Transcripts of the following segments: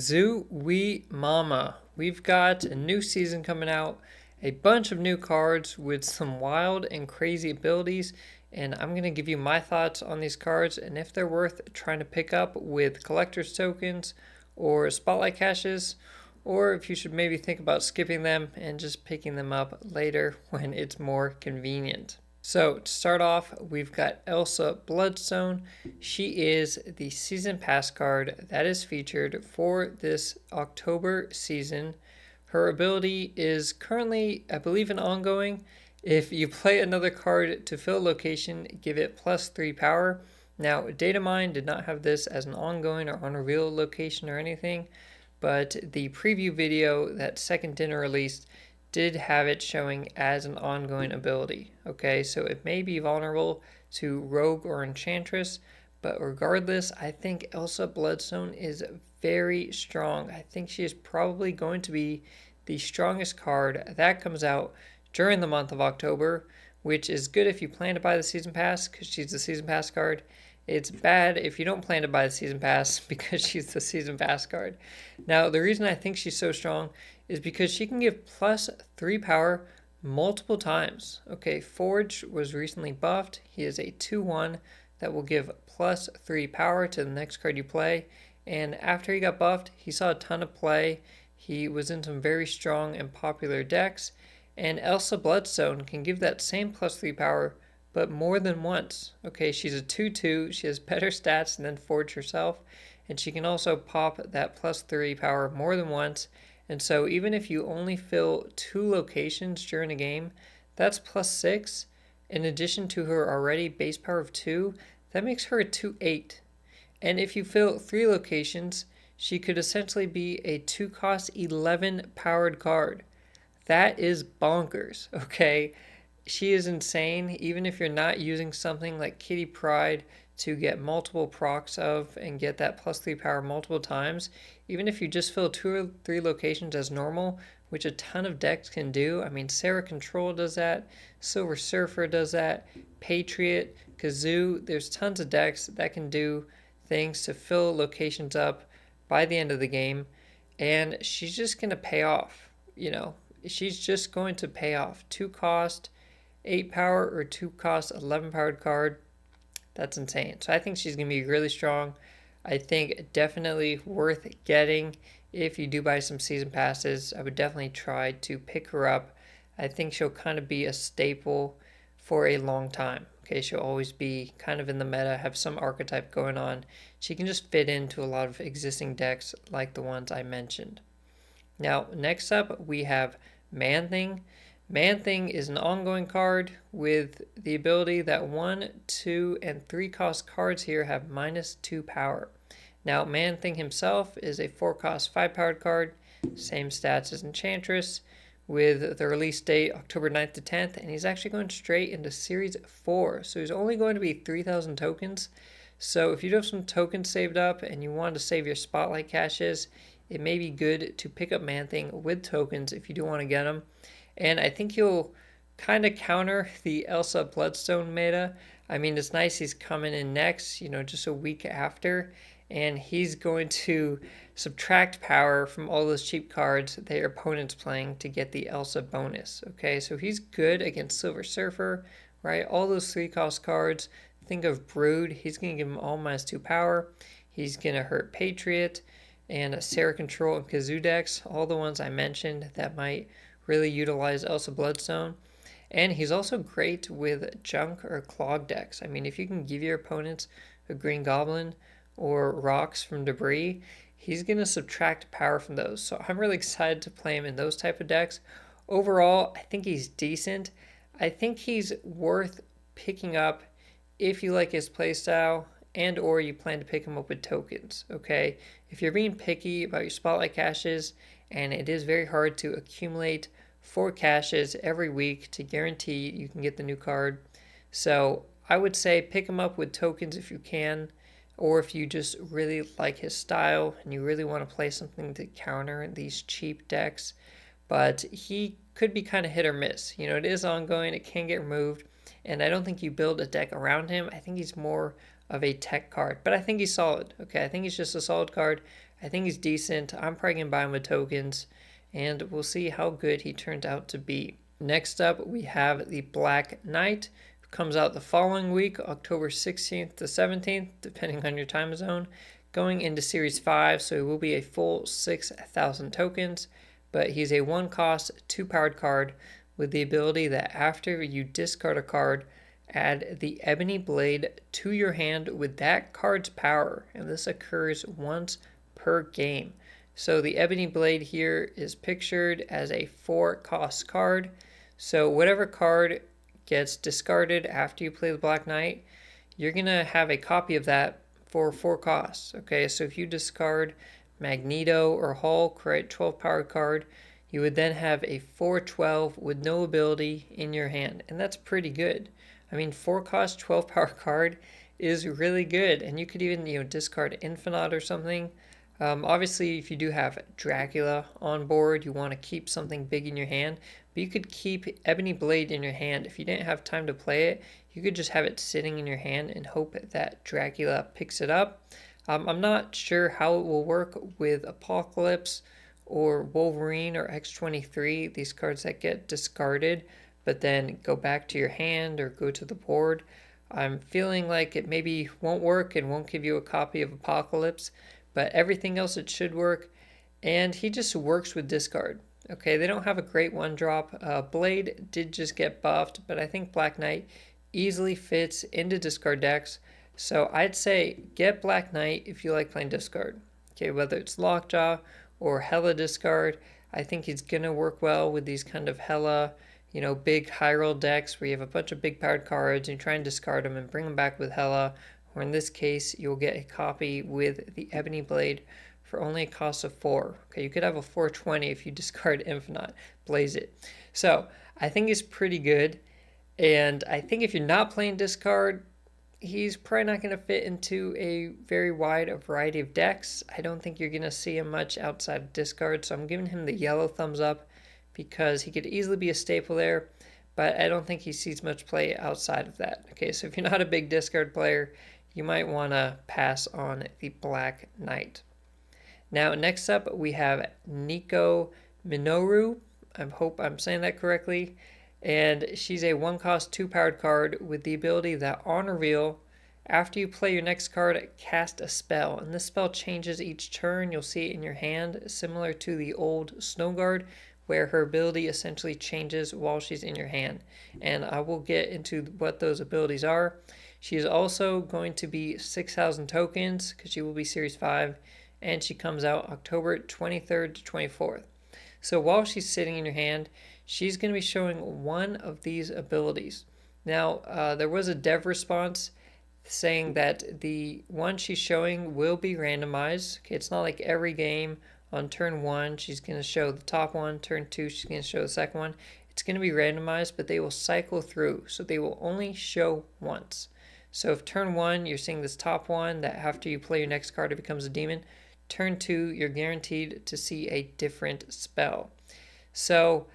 Zoo Wee Mama. We've got a new season coming out, a bunch of new cards with some wild and crazy abilities, and I'm going to give you my thoughts on these cards and if they're worth trying to pick up with collector's tokens or spotlight caches, or if you should maybe think about skipping them and just picking them up later when it's more convenient. So, to start off, we've got Elsa Bloodstone. She is the season pass card that is featured for this October season. Her ability is currently, I believe, an ongoing. If you play another card to fill a location, give it +3 power. Now, Data Mine did not have this as an ongoing or on reveal location or anything, but the preview video that Second Dinner released did have it showing as an ongoing ability. Okay, so it may be vulnerable to Rogue or Enchantress, but regardless, I think Elsa Bloodstone is very strong. I think she is probably going to be the strongest card that comes out during the month of October, which is good if you plan to buy the Season Pass because she's the Season Pass card. It's bad if you don't plan to buy the Season Pass because she's the Season Pass card. Now, the reason I think she's so strong is because she can give +3 power multiple times. Okay, Forge was recently buffed. He is a 2/1 that will give +3 power to the next card you play. And after he got buffed, he saw a ton of play. He was in some very strong and popular decks. And Elsa Bloodstone can give that same +3 power, but more than once. Okay, she's a 2/2. She has better stats than Forge herself. And she can also pop that +3 power more than once. And so even if you only fill 2 locations during a game, that's +6. In addition to her already base power of 2, that makes her a 2/8. And if you fill 3 locations, she could essentially be a 2-cost 11 powered card. That is bonkers, okay? She is insane, even if you're not using something like Kitty Pryde to get multiple procs of and get that +3 power multiple times. Even if you just fill 2 or 3 locations as normal, which a ton of decks can do. I mean, Sarah Control does that, Silver Surfer does that, Patriot, Kazoo. There's tons of decks that can do things to fill locations up by the end of the game, and she's just going to pay off. She's just going to pay off. 2-cost 8 power or 2-cost 11 powered card. That's insane. So I think she's going to be really strong. I think definitely worth getting if you do buy some season passes. I would definitely try to pick her up. I think she'll kind of be a staple for a long time. Okay, she'll always be kind of in the meta, have some archetype going on. She can just fit into a lot of existing decks like the ones I mentioned. Now, next up, we have Man-Thing. Man-Thing is an ongoing card with the ability that 1, 2, and 3 cost cards here have -2 power. Now, Man-Thing himself is a 4-cost 5 powered card, same stats as Enchantress, with the release date October 9th to 10th, and he's actually going straight into Series 4, so he's only going to be 3,000 tokens. So if you do have some tokens saved up and you want to save your spotlight caches, it may be good to pick up Man-Thing with tokens if you do want to get them. And I think he'll kind of counter the Elsa Bloodstone meta. I mean, it's nice he's coming in next, just a week after, and he's going to subtract power from all those cheap cards that your opponent's playing to get the Elsa bonus. Okay, so he's good against Silver Surfer, right? All those 3-cost cards. Think of Brood. He's going to give him all -2 power. He's going to hurt Patriot and Sarah Control and Kazoo decks, all the ones I mentioned that might really utilize Elsa Bloodstone. And he's also great with junk or clog decks. I mean, if you can give your opponents a Green Goblin or rocks from debris, he's going to subtract power from those. So I'm really excited to play him in those type of decks. Overall, I think he's decent. I think he's worth picking up if you like his playstyle and or you plan to pick him up with tokens, okay? If you're being picky about your spotlight caches, and it is very hard to accumulate 4 caches every week to guarantee you can get the new card. So I would say pick him up with tokens if you can, or if you just really like his style and you really want to play something to counter these cheap decks. But he could be kind of hit or miss. It is ongoing, it can get removed, and I don't think you build a deck around him. I think he's more of a tech card, but I think he's solid. Okay, I think he's just a solid card. I think he's decent. I'm probably going to buy him with tokens, and we'll see how good he turns out to be. Next up, we have the Black Knight, who comes out the following week, October 16th to 17th, depending on your time zone, going into Series 5, so it will be a full 6,000 tokens, but he's a 1-cost, 2-powered card with the ability that after you discard a card, add the Ebony Blade to your hand with that card's power, and this occurs once per game. So the Ebony Blade here is pictured as a 4-cost card. So whatever card gets discarded after you play the Black Knight, you're going to have a copy of that for 4 costs. Okay, so if you discard Magneto or Hulk, right, 12-powered card, you would then have a 4/12 with no ability in your hand, and that's pretty good. I mean, 4-cost, 12-power card is really good, and you could even discard Infinite or something. Obviously, if you do have Dracula on board, you want to keep something big in your hand, but you could keep Ebony Blade in your hand. If you didn't have time to play it, you could just have it sitting in your hand and hope that Dracula picks it up. I'm not sure how it will work with Apocalypse or Wolverine or X-23, these cards that get discarded but then go back to your hand or go to the board. I'm feeling like it maybe won't work and won't give you a copy of Apocalypse, but everything else it should work, and he just works with discard. Okay, they don't have a great 1-drop. Blade did just get buffed, but I think Black Knight easily fits into discard decks, so I'd say get Black Knight if you like playing discard. Okay, whether it's Lockjaw or Hella discard, I think he's going to work well with these kind of Hella, big high roll decks where you have a bunch of big powered cards and you try and discard them and bring them back with Hella, or in this case, you'll get a copy with the Ebony Blade for only a cost of 4. Okay, you could have a 4/20 if you discard Infinite, blaze it. So I think he's pretty good, and I think if you're not playing discard, he's probably not going to fit into a very wide variety of decks. I don't think you're going to see him much outside of discard, so I'm giving him the yellow thumbs up because he could easily be a staple there, but I don't think he sees much play outside of that. Okay, so if you're not a big discard player, you might want to pass on the Black Knight. Now, next up, we have Nico Minoru. I hope I'm saying that correctly. And she's a 1-cost, 2-powered card with the ability that on reveal, after you play your next card, cast a spell. And this spell changes each turn. You'll see it in your hand, similar to the old Snow Guard, where her ability essentially changes while she's in your hand. And I will get into what those abilities are. She is also going to be 6,000 tokens because she will be Series 5, and she comes out October 23rd to 24th. So while she's sitting in your hand, she's going to be showing one of these abilities. Now, there was a dev response saying that the one she's showing will be randomized. Okay, it's not like every game on turn 1 she's going to show the top one, turn 2 she's going to show the second one. It's going to be randomized, but they will cycle through, so they will only show once. So if turn 1 you're seeing this top one that after you play your next card it becomes a demon, turn 2 you're guaranteed to see a different spell. So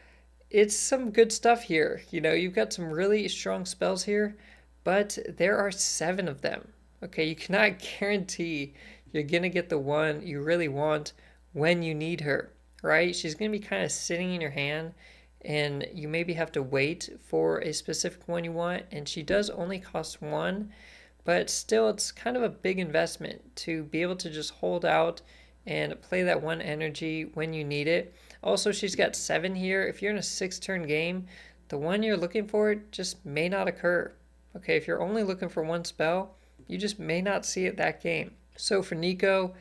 it's some good stuff here. You've got some really strong spells here, but there are 7 of them. Okay, you cannot guarantee you're going to get the one you really want when you need her, right? She's going to be kind of sitting in your hand, and you maybe have to wait for a specific one you want, and she does only cost 1, but still it's kind of a big investment to be able to just hold out and play that one energy when you need it. Also, she's got 7 here. If you're in a 6-turn game, the one you're looking for just may not occur. Okay, if you're only looking for one spell, you just may not see it that game. So for Nico,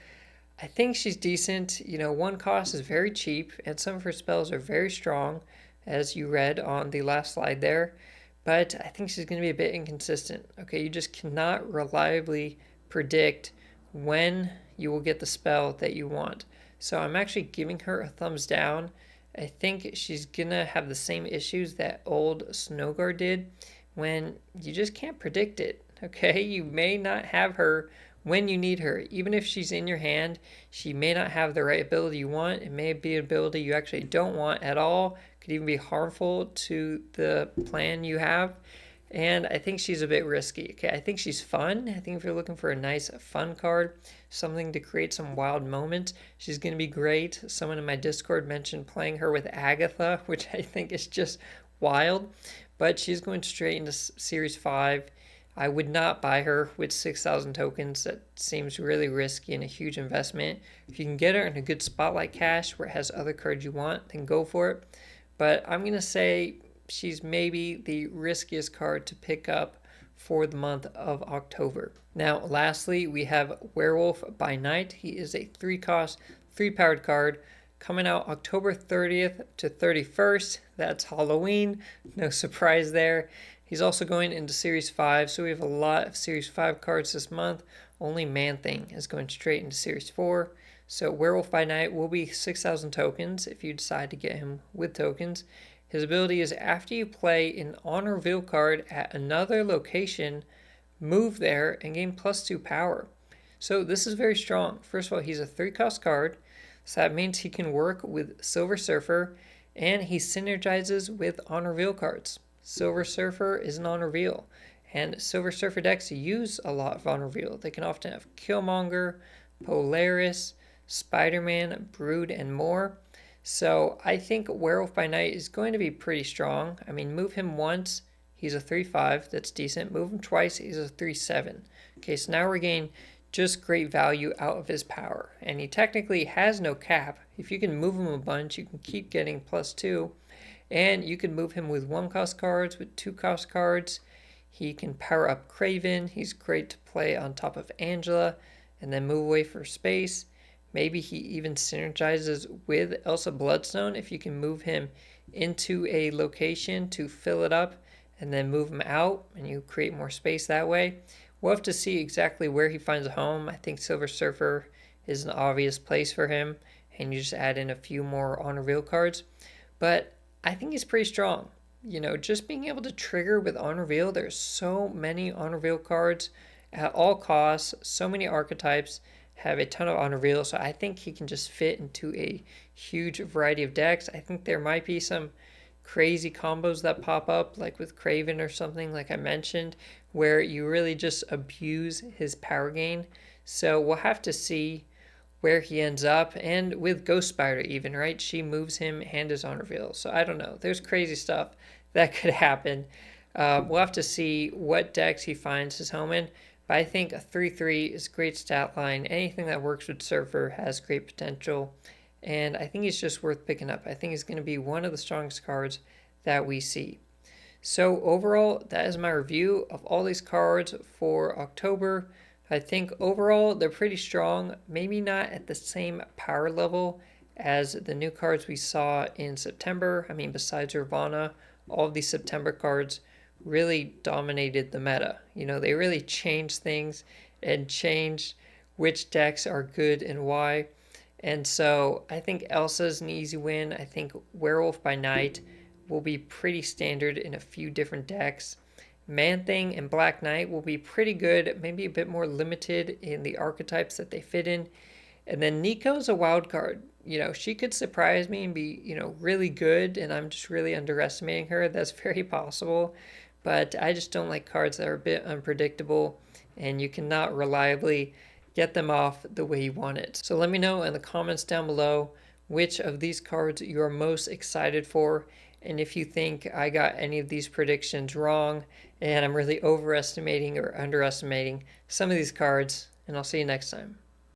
I think she's decent. 1 cost is very cheap, and some of her spells are very strong, as you read on the last slide there. But I think she's going to be a bit inconsistent. Okay, you just cannot reliably predict when you will get the spell that you want. So I'm actually giving her a thumbs down. I think she's going to have the same issues that old Snowguard did when you just can't predict it. Okay, you may not have her when you need her. Even if she's in your hand, she may not have the right ability you want. It may be an ability you actually don't want at all. It could even be harmful to the plan you have. and I think she's a bit risky. Okay, I think she's fun. I think if you're looking for a nice, fun card, something to create some wild moments, she's going to be great. Someone in my Discord mentioned playing her with Agatha, which I think is just wild, but she's going straight into Series 5. I would not buy her with 6,000 tokens. That seems really risky and a huge investment. If you can get her in a good spotlight cache where it has other cards you want, then go for it. But I'm going to say she's maybe the riskiest card to pick up for the month of October. Now, lastly, we have Werewolf by Night. He is a 3-cost, 3-powered card coming out October 30th to 31st. That's Halloween. No surprise there. He's also going into Series 5, so we have a lot of Series 5 cards this month. Only Man-Thing is going straight into Series 4. So Werewolf by Night will be 6,000 tokens if you decide to get him with tokens. His ability is after you play an on-reveal card at another location, move there and gain +2 power. So this is very strong. First of all, he's a 3-cost card, so that means he can work with Silver Surfer, and he synergizes with on-reveal cards. Silver Surfer is an on-reveal, and Silver Surfer decks use a lot of on-reveal. They can often have Killmonger, Polaris, Spider-Man, Brood, and more. So I think Werewolf by Night is going to be pretty strong. I mean, move him once, he's a 3-5, that's decent. Move him twice, he's a 3-7. Okay, so now we're getting just great value out of his power. And he technically has no cap. If you can move him a bunch, you can keep getting +2. And you can move him with 1-cost cards, with 2-cost cards. He can power up Kraven. He's great to play on top of Angela and then move away for space. Maybe he even synergizes with Elsa Bloodstone if you can move him into a location to fill it up and then move him out and you create more space that way. We'll have to see exactly where he finds a home. I think Silver Surfer is an obvious place for him, and you just add in a few more on-reveal cards. But I think he's pretty strong. You know, just being able to trigger with on-reveal, there's so many on-reveal cards at all costs, so many archetypes have a ton of on-reveal, so I think he can just fit into a huge variety of decks. I think there might be some crazy combos that pop up, like with Kraven or something, like I mentioned, where you really just abuse his power gain. So we'll have to see where he ends up, and with Ghost Spider even, right? She moves him and his on-reveal. So I don't know. There's crazy stuff that could happen. We'll have to see what decks he finds his home in. But I think a 3-3 is a great stat line. Anything that works with Surfer has great potential. And I think he's just worth picking up. I think he's going to be one of the strongest cards that we see. So overall, that is my review of all these cards for October. I think overall they're pretty strong. Maybe not at the same power level as the new cards we saw in September. I mean, besides Nirvana, all of these September cards really dominated the meta. You know, they really changed things and changed which decks are good and why. And so I think Elsa's an easy win. I think Werewolf by Night will be pretty standard in a few different decks. Man-Thing and Black Knight will be pretty good, maybe a bit more limited in the archetypes that they fit in. And then Nico's a wild card. You know, she could surprise me and be, you know, really good, and I'm just really underestimating her. That's very possible. But I just don't like cards that are a bit unpredictable, and you cannot reliably get them off the way you want it. So let me know in the comments down below which of these cards you are most excited for, and if you think I got any of these predictions wrong and I'm really overestimating or underestimating some of these cards, and I'll see you next time.